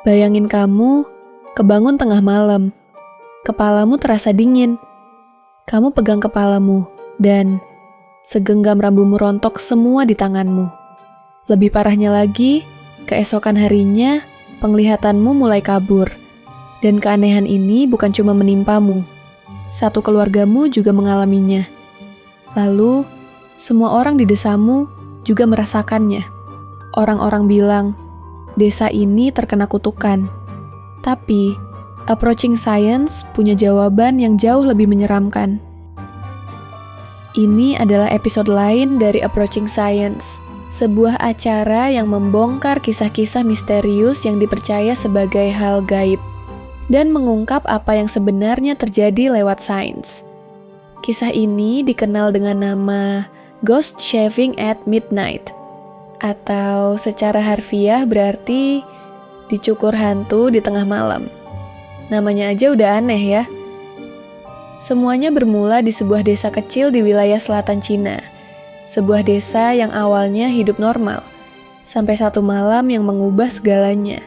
Bayangin kamu kebangun tengah malam. Kepalamu terasa dingin. Kamu pegang kepalamu dan segenggam rambutmu rontok semua di tanganmu. Lebih parahnya lagi, keesokan harinya penglihatanmu mulai kabur. Dan keanehan ini bukan cuma menimpamu. Satu keluargamu juga mengalaminya. Lalu, semua orang di desamu juga merasakannya. Orang-orang bilang, desa ini terkena kutukan. Tapi, Approaching Science punya jawaban yang jauh lebih menyeramkan. Ini adalah episode lain dari Approaching Science, sebuah acara yang membongkar kisah-kisah misterius yang dipercaya sebagai hal gaib dan mengungkap apa yang sebenarnya terjadi lewat sains. Kisah ini dikenal dengan nama Ghost Shaving at Midnight, atau secara harfiah berarti dicukur hantu di tengah malam. Namanya aja udah aneh ya. Semuanya bermula di sebuah desa kecil di wilayah selatan Cina. Sebuah desa yang awalnya hidup normal, sampai satu malam yang mengubah segalanya.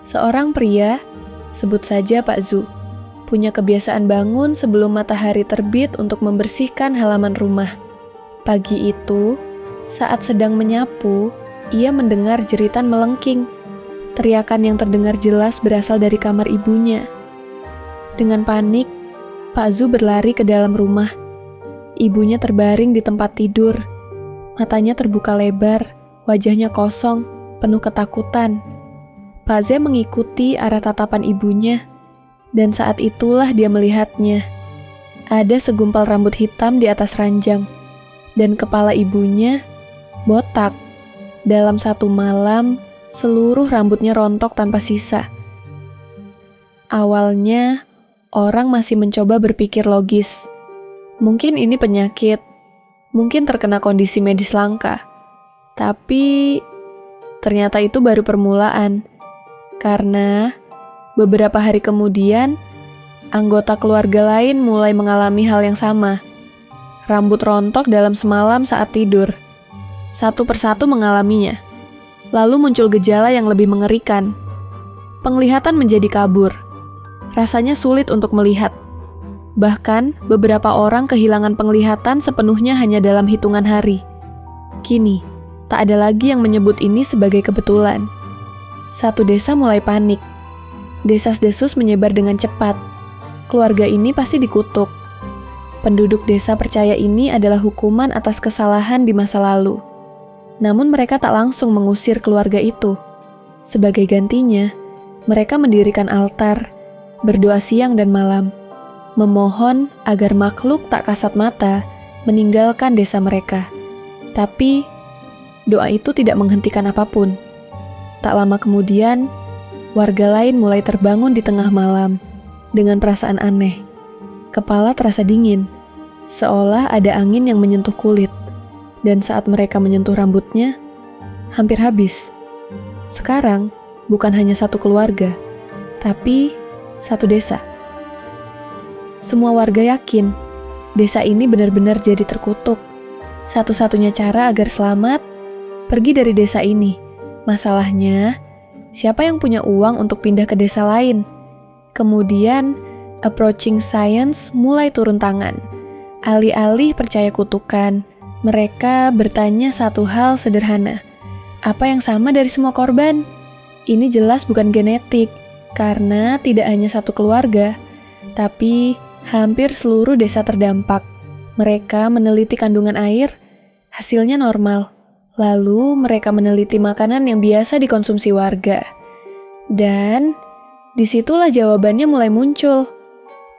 Seorang pria, sebut saja Pak Zu, punya kebiasaan bangun sebelum matahari terbit untuk membersihkan halaman rumah. Pagi itu, saat sedang menyapu, ia mendengar jeritan melengking. Teriakan yang terdengar jelas berasal dari kamar ibunya. Dengan panik, Pak Zu berlari ke dalam rumah. Ibunya terbaring di tempat tidur. Matanya terbuka lebar, wajahnya kosong, penuh ketakutan. Pak Z mengikuti arah tatapan ibunya, dan saat itulah dia melihatnya. Ada segumpal rambut hitam di atas ranjang, dan kepala ibunya botak. Dalam satu malam, seluruh rambutnya rontok tanpa sisa. Awalnya, orang masih mencoba berpikir logis. Mungkin ini penyakit, mungkin terkena kondisi medis langka. Tapi, ternyata itu baru permulaan. Karena, beberapa hari kemudian, anggota keluarga lain mulai mengalami hal yang sama. Rambut rontok dalam semalam saat tidur. Satu persatu mengalaminya. Lalu muncul gejala yang lebih mengerikan. Penglihatan menjadi kabur. Rasanya sulit untuk melihat. Bahkan, beberapa orang kehilangan penglihatan sepenuhnya hanya dalam hitungan hari. Kini, tak ada lagi yang menyebut ini sebagai kebetulan. Satu desa mulai panik. Desas-desus menyebar dengan cepat. Keluarga ini pasti dikutuk. Penduduk desa percaya ini adalah hukuman atas kesalahan di masa lalu. Namun mereka tak langsung mengusir keluarga itu. Sebagai gantinya, mereka mendirikan altar, berdoa siang dan malam, memohon agar makhluk tak kasat mata meninggalkan desa mereka. Tapi, doa itu tidak menghentikan apapun. Tak lama kemudian, warga lain mulai terbangun di tengah malam dengan perasaan aneh. Kepala terasa dingin, seolah ada angin yang menyentuh kulit. Dan saat mereka menyentuh rambutnya, hampir habis. Sekarang, bukan hanya satu keluarga, tapi satu desa. Semua warga yakin, desa ini benar-benar jadi terkutuk. Satu-satunya cara agar selamat, pergi dari desa ini. Masalahnya, siapa yang punya uang untuk pindah ke desa lain? Kemudian, Approaching Science mulai turun tangan. Alih-alih percaya kutukan, mereka bertanya satu hal sederhana. Apa yang sama dari semua korban? Ini jelas bukan genetik, karena tidak hanya satu keluarga, tapi hampir seluruh desa terdampak. Mereka meneliti kandungan air, hasilnya normal. Lalu mereka meneliti makanan yang biasa dikonsumsi warga. Dan disitulah jawabannya mulai muncul.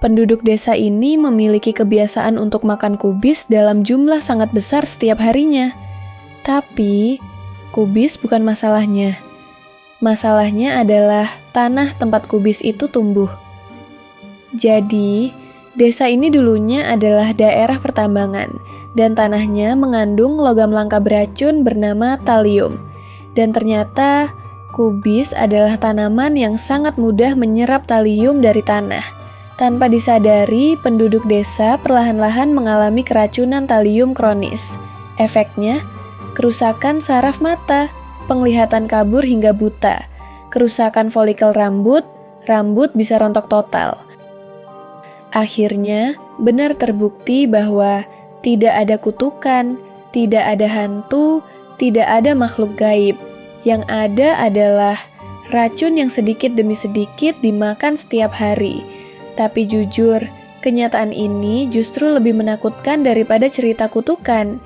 Penduduk desa ini memiliki kebiasaan untuk makan kubis dalam jumlah sangat besar setiap harinya. Tapi, kubis bukan masalahnya. Masalahnya adalah tanah tempat kubis itu tumbuh. Jadi, desa ini dulunya adalah daerah pertambangan, dan tanahnya mengandung logam langka beracun bernama talium. Dan ternyata, kubis adalah tanaman yang sangat mudah menyerap talium dari tanah. Tanpa disadari, penduduk desa perlahan-lahan mengalami keracunan talium kronis. Efeknya, kerusakan saraf mata, penglihatan kabur hingga buta. kerusakan folikel rambut, rambut bisa rontok total. Akhirnya, benar terbukti bahwa tidak ada kutukan, tidak ada hantu, tidak ada makhluk gaib. Yang ada adalah racun yang sedikit demi sedikit dimakan setiap hari. Tapi jujur, kenyataan ini justru lebih menakutkan daripada cerita kutukan.